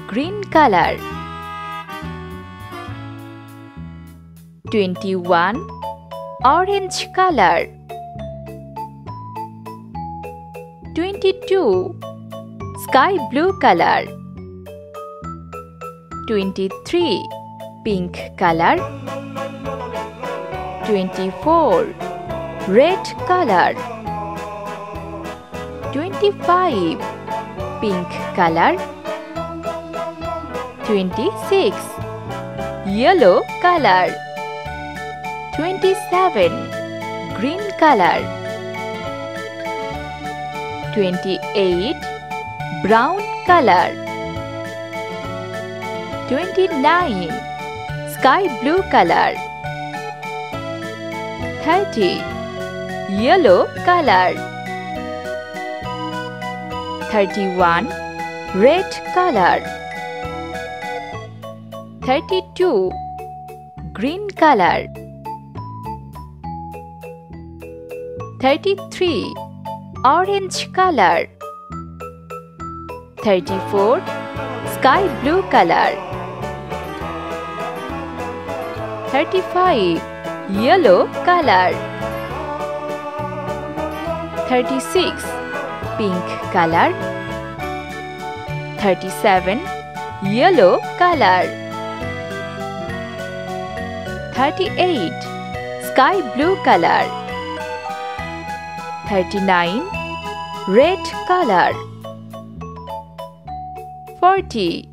green color. 21. Orange color. 22. Sky blue color. 23. Pink color. 24. Red color. 25. Pink color. 26. Yellow color. 27. Green color. 28. Brown color. 29. Sky blue color. 30. Yellow color. 31. Red color. 32. Green color. 33. Orange color. 34. Sky blue color. 35. Yellow color. 36. Pink color. 37. Yellow color. 38. Sky blue color. 39. Red color. 40.